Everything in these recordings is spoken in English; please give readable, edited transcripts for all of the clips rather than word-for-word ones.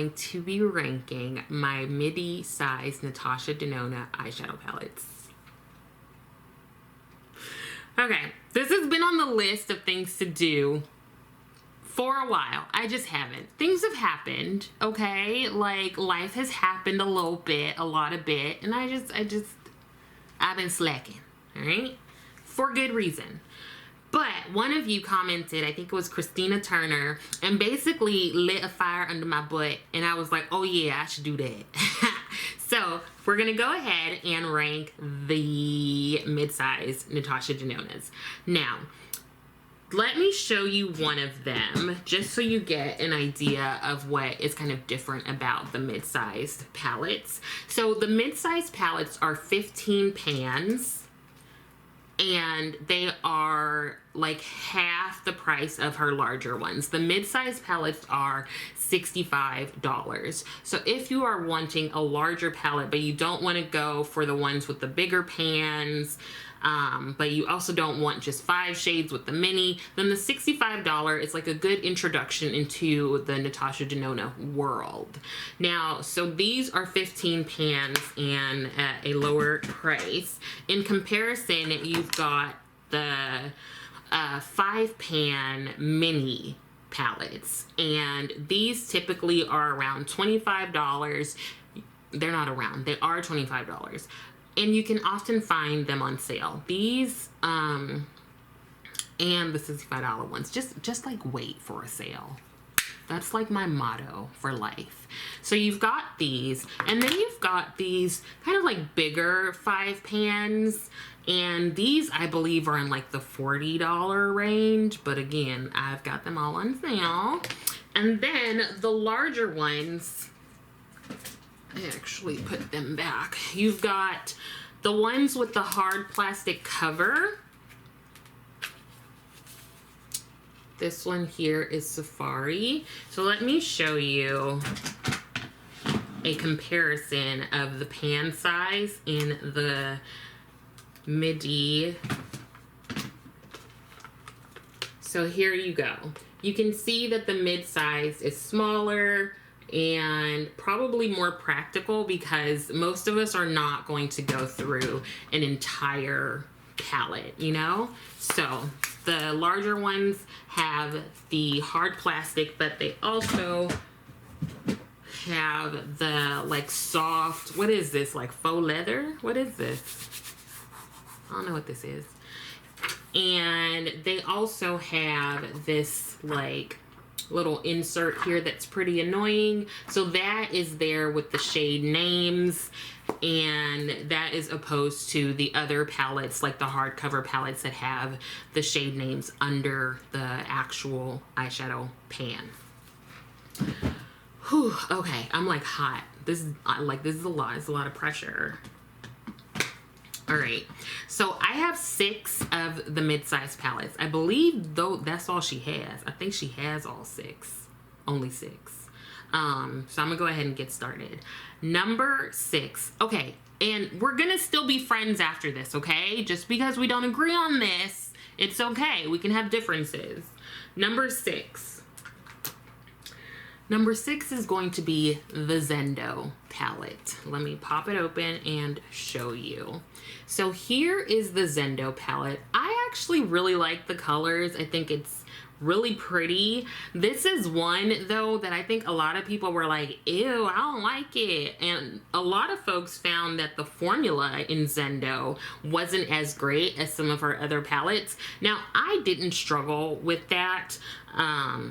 going to be ranking my midi size Natasha Denona eyeshadow palettes. Okay, this has been on the list of things to do for a while. I just haven't. Things have happened, okay? Like, life has happened a little bit, a lot of bit, and I've been slacking, all right? For good reason. But one of you commented, I think it was Christina Turner, and basically lit a fire under my butt, and I was like, oh yeah, I should do that. So we're gonna go ahead and rank the mid-size Natasha Denonas. Now, let me show you one of them just so you get an idea of what is kind of different about the mid-sized palettes. So the mid-sized palettes are 15 pans, and they are like half the price of her larger ones. The mid-size palettes are $65. So if you are wanting a larger palette, but you don't want to go for the ones with the bigger pans, but you also don't want just 5 shades with the mini, then the $65 is like a good introduction into the Natasha Denona world. Now, so these are 15 pans and at a lower price. In comparison, you've got the 5-pan mini palettes, and these typically are around $25. They're not around, they are $25. And you can often find them on sale. These, and the $65 ones, just like wait for a sale. That's like my motto for life. So you've got these, and then you've got these kind of like bigger 5 pans, and these I believe are in like the $40 range, but again, I've got them all on sale. And then the larger ones, I actually put them back. You've got the ones with the hard plastic cover. This one here is Safari. So let me show you a comparison of the pan size in the midi. So here you go. You can see that the mid size is smaller and probably more practical because most of us are not going to go through an entire palette, you know? So the larger ones have the hard plastic, but they also have the like soft, what is this, like faux leather? What is this? I don't know what this is. And they also have this like little insert here that's pretty annoying. So that is there with the shade names, and that is opposed to the other palettes, like the hardcover palettes that have the shade names under the actual eyeshadow pan. Whew, okay, I'm like hot. This is a lot. It's a lot of pressure. All right, so I have 6 of the mid-size palettes. I believe though that's all she has. I think she has all 6, only 6. So I'm gonna go ahead and get started. Number 6, okay, and we're gonna still be friends after this, okay? Just because we don't agree on this, it's okay. We can have differences. Number 6. Number 6 is going to be the Zendo palette. Let me pop it open and show you. So here is the Zendo palette. I actually really like the colors. I think it's really pretty. This is one though that I think a lot of people were like, ew, I don't like it. And a lot of folks found that the formula in Zendo wasn't as great as some of her other palettes. Now, I didn't struggle with that.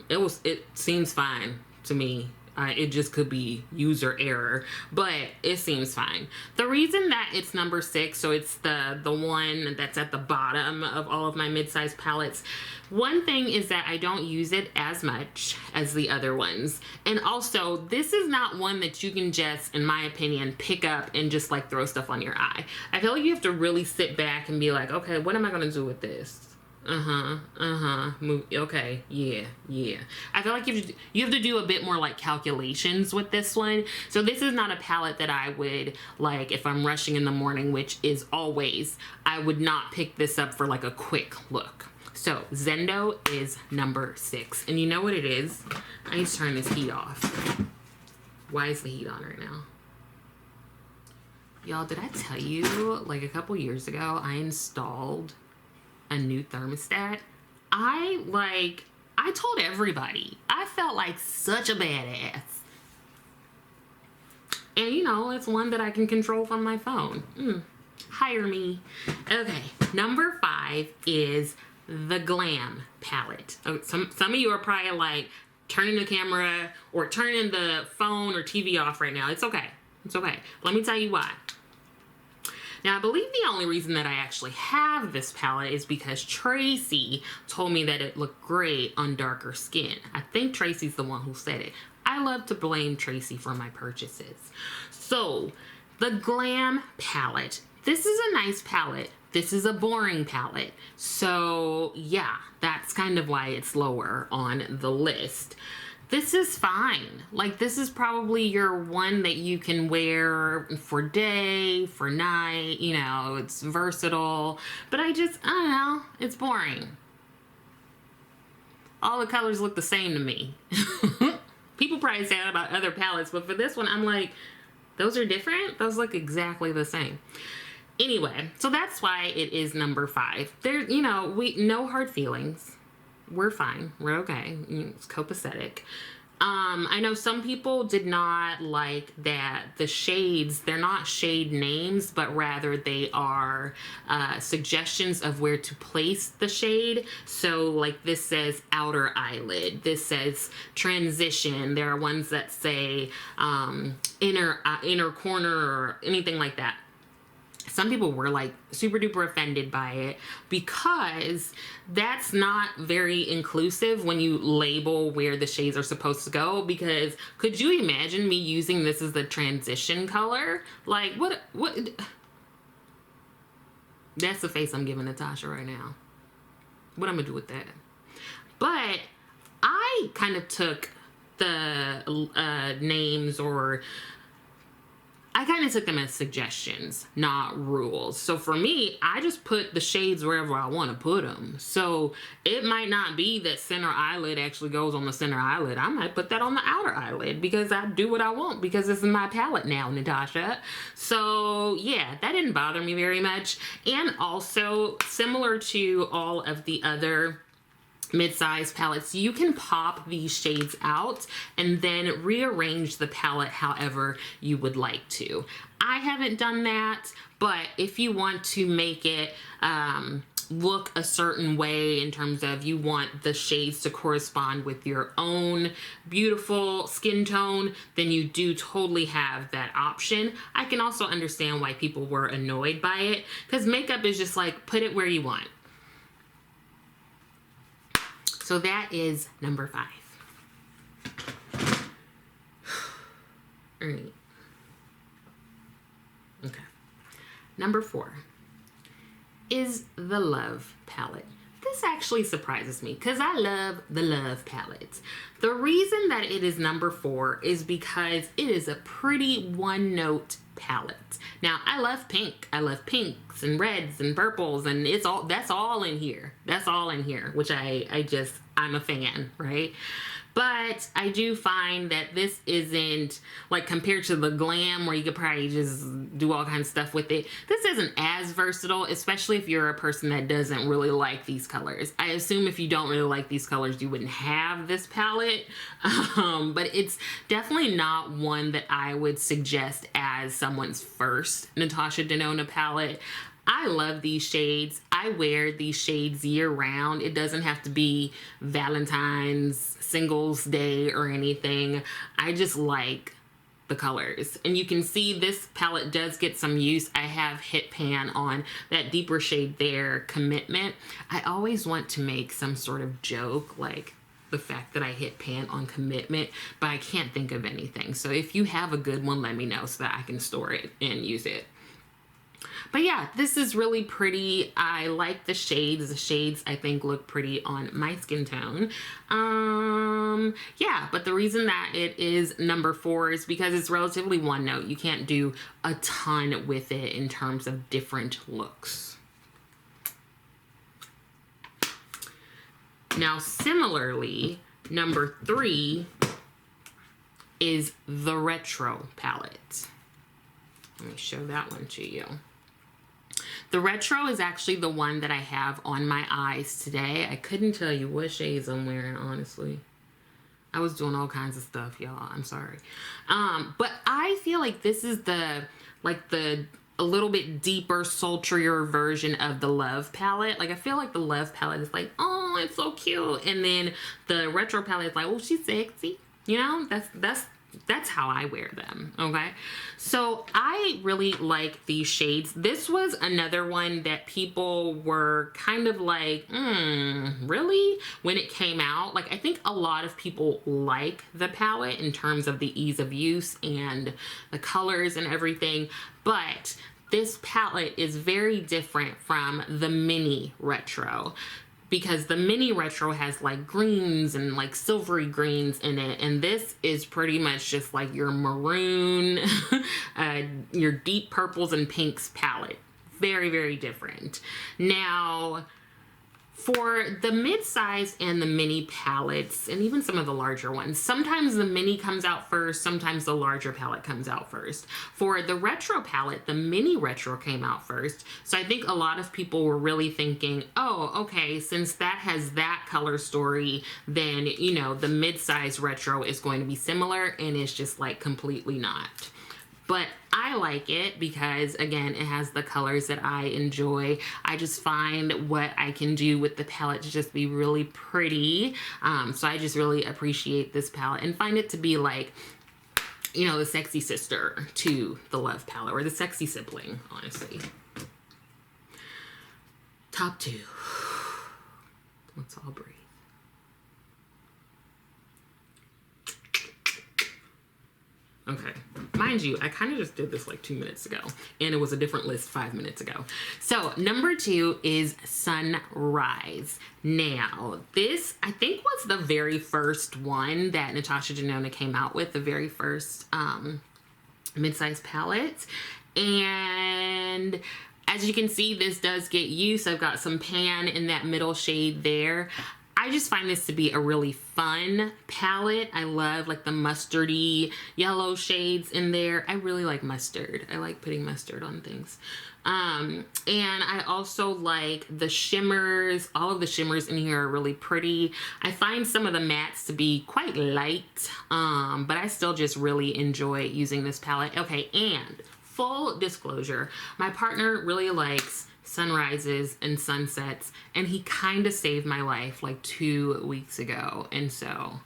It seems fine to me. It just could be user error, but it seems fine. The reason that it's number 6, so it's the one that's at the bottom of all of my mid-size palettes, one thing is that I don't use it as much as the other ones. And also, this is not one that you can just, in my opinion, pick up and just like throw stuff on your eye. I feel like you have to really sit back and be like, okay, what am I gonna do with this? Okay, yeah. I feel like you have to do a bit more like calculations with this one. So this is not a palette that I would like if I'm rushing in the morning, which is always, I would not pick this up for like a quick look. So Zendo is number 6. And you know what it is? I need to turn this heat off. Why is the heat on right now? Y'all, did I tell you, like a couple years ago, I installed a new thermostat? I told everybody. I felt like such a badass. And you know, it's one that I can control from my phone. Hire me. Okay, number 5 is the Glam palette. Oh, some of you are probably like turning the camera or turning the phone or TV off right now. It's okay. It's okay. Let me tell you why. Now, I believe the only reason that I actually have this palette is because Tracy told me that it looked great on darker skin. I think Tracy's the one who said it. I love to blame Tracy for my purchases. So, the Glam palette. This is a nice palette. This is a boring palette. So, yeah, that's kind of why it's lower on the list. This is fine. Like, this is probably your one that you can wear for day, for night, you know, it's versatile. But I don't know, it's boring. All the colors look the same to me. People probably say that about other palettes, but for this one, I'm like, those are different? Those look exactly the same. Anyway, so that's why it is number 5. There, you know, no hard feelings. We're fine. We're okay. It's copacetic. I know some people did not like that the shades, they're not shade names, but rather they are suggestions of where to place the shade. So like this says outer eyelid. This says transition. There are ones that say inner corner or anything like that. Some people were like super duper offended by it because that's not very inclusive when you label where the shades are supposed to go. Because could you imagine me using this as the transition color? Like what? That's the face I'm giving Natasha right now. What I'm gonna do with that? But I kind of took the names, or I kind of took them as suggestions, not rules. So for me, I just put the shades wherever I want to put them. So it might not be that center eyelid actually goes on the center eyelid. I might put that on the outer eyelid because I do what I want because this is my palette now, Natasha. So yeah, that didn't bother me very much. And also, similar to all of the other mid-size palettes, you can pop these shades out and then rearrange the palette however you would like to. I haven't done that, but if you want to make it look a certain way in terms of you want the shades to correspond with your own beautiful skin tone, then you do totally have that option. I can also understand why people were annoyed by it, because makeup is just like, put it where you want. So that is number 5. Ernie. Okay. Number 4 is the Love palette. This actually surprises me because I love the Love palettes. The reason that it is number 4 is because it is a pretty one-note palette. Now, I love pink. I love pinks and reds and purples, and that's all in here. That's all in here, which I'm a fan, right? But I do find that this isn't, like, compared to the Glam where you could probably just do all kinds of stuff with it, this isn't as versatile, especially if you're a person that doesn't really like these colors. I assume if you don't really like these colors, you wouldn't have this palette. But it's definitely not one that I would suggest as someone's first Natasha Denona palette. I love these shades. I wear these shades year round. It doesn't have to be Valentine's, Singles Day, or anything. I just like the colors. And you can see this palette does get some use. I have hit pan on that deeper shade there, Commitment. I always want to make some sort of joke, like the fact that I hit pan on Commitment, but I can't think of anything. So if you have a good one, let me know so that I can store it and use it. But yeah, this is really pretty. I like the shades. The shades, I think, look pretty on my skin tone. Yeah, but the reason that it is number 4 is because it's relatively one note. You can't do a ton with it in terms of different looks. Now, similarly, number 3 is the Retro palette. Let me show that one to you. The Retro is actually the one that I have on my eyes today. I couldn't tell you what shades I'm wearing, honestly. I was doing all kinds of stuff, y'all. I'm sorry. But I feel like this is the a little bit deeper, sultrier version of the Love palette. Like, I feel like the Love palette is like, oh, it's so cute. And then the Retro palette is like, oh, she's sexy. You know, that's how I wear them, okay? So I really like these shades. This was another one that people were kind of like, really? When it came out. Like, I think a lot of people like the palette in terms of the ease of use and the colors and everything, but this palette is very different from the Mini Retro, because the Mini Retro has like greens and like silvery greens in it, and this is pretty much just like your maroon, your deep purples and pinks palette. Very, very different. Now, for the mid-size and the mini palettes, and even some of the larger ones, sometimes the mini comes out first, sometimes the larger palette comes out first. For the Retro palette, the Mini Retro came out first. So I think a lot of people were really thinking, oh, okay, since that has that color story, then, you know, the mid-size Retro is going to be similar, and it's just like completely not. But I like it because, again, it has the colors that I enjoy. I just find what I can do with the palette to just be really pretty. So I just really appreciate this palette and find it to be like, you know, the sexy sister to the Love palette, or the sexy sibling, honestly. Top two. Let's all breathe. Okay, mind you, I kind of just did this like 2 minutes ago, and it was a different list 5 minutes ago. So number 2 is Sunrise. Now, this I think was the very first one that Natasha Denona came out with, the very first mid-size palette. And as you can see, this does get use. I've got some pan in that middle shade there. I just find this to be a really fun palette. I love like the mustardy yellow shades in there. I really like mustard. I like putting mustard on things. And I also like the shimmers. All of the shimmers in here are really pretty. I find some of the mattes to be quite light, but I still just really enjoy using this palette. Okay, and full disclosure, my partner really likes sunrises and sunsets, and he kind of saved my life like 2 weeks ago, and so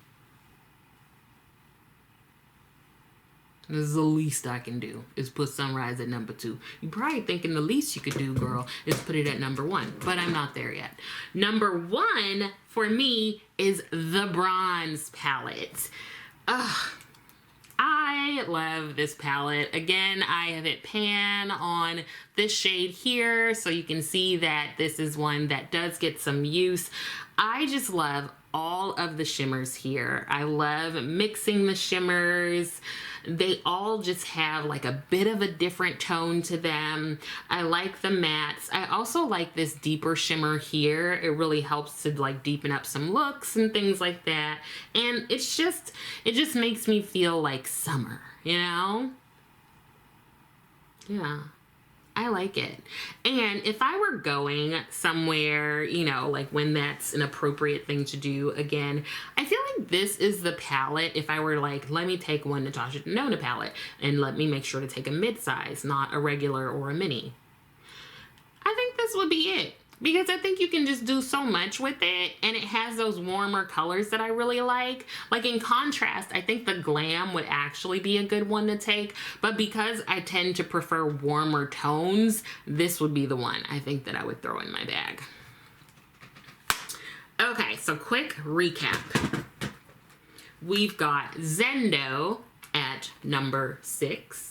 this is the least I can do, is put sunrise at number 2. You're probably thinking the least you could do, girl, is put it at number 1, but I'm not there yet. Number 1 for me is the Bronze palette. I love this palette. Again, I have it pan on this shade here, so you can see that this is one that does get some use. I just love all of the shimmers here. I love mixing the shimmers. They all just have like a bit of a different tone to them. I like the mattes. I also like this deeper shimmer here. It really helps to like deepen up some looks and things like that. And it just makes me feel like summer, you know? Yeah. I like it. And if I were going somewhere, you know, like when that's an appropriate thing to do, again, I feel like this is the palette. If I were like, let me take one Natasha Denona palette and let me make sure to take a mid-size, not a regular or a mini, I think this would be it. Because I think you can just do so much with it, and it has those warmer colors that I really like. Like in contrast, I think the Glam would actually be a good one to take, but because I tend to prefer warmer tones, this would be the one I think that I would throw in my bag. Okay, so quick recap. We've got Zendo at number 6.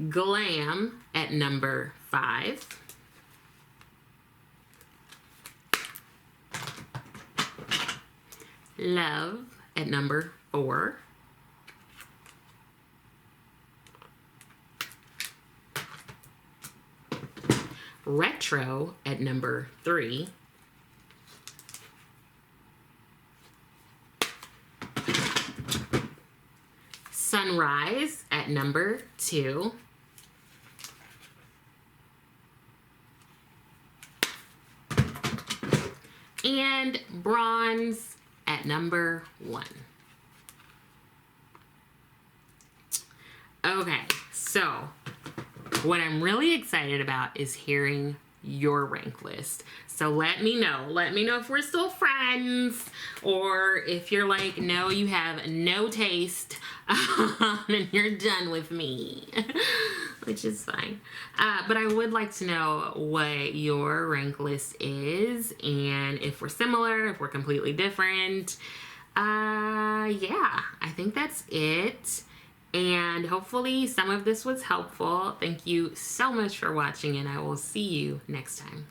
Glam at number 5. Love at number 4. Retro at number 3. Sunrise at number 2. And Bronze at number 1. Okay, so what I'm really excited about is hearing your rank list. So let me know. Let me know if we're still friends, or if you're like, no, you have no taste and you're done with me, which is fine. But I would like to know what your rank list is, and if we're similar, if we're completely different. Yeah, I think that's it. And hopefully some of this was helpful. Thank you so much for watching, and I will see you next time.